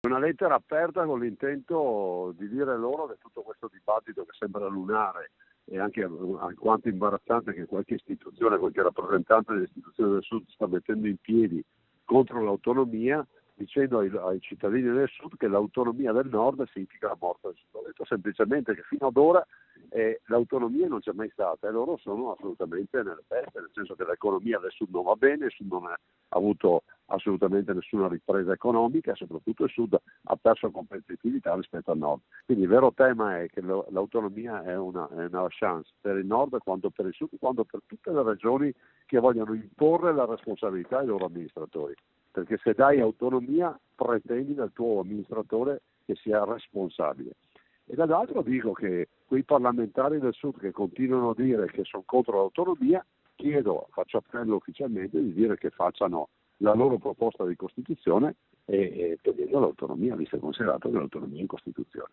Una lettera aperta con l'intento di dire loro che tutto questo dibattito che sembra lunare e anche alquanto imbarazzante che qualche istituzione, qualche rappresentante dell'istituzione del Sud sta mettendo in piedi contro l'autonomia, dicendo ai cittadini del Sud che l'autonomia del Nord significa la morte del Sud. Ho detto semplicemente che fino ad ora l'autonomia non c'è mai stata e loro sono assolutamente nelle feste, nel senso che l'economia del Sud non va bene, il Sud non ha avuto assolutamente nessuna ripresa economica e soprattutto il Sud ha perso competitività rispetto al Nord. Quindi il vero tema è che l'autonomia è una chance per il Nord quanto per il Sud, quanto per tutte le regioni che vogliono imporre la responsabilità ai loro amministratori. Perché se dai autonomia pretendi dal tuo amministratore che sia responsabile. E dall'altro dico che quei parlamentari del Sud che continuano a dire che sono contro l'autonomia, faccio appello ufficialmente di dire che facciano la loro proposta di Costituzione e togliendo l'autonomia, visto e considerato che l'autonomia è in Costituzione.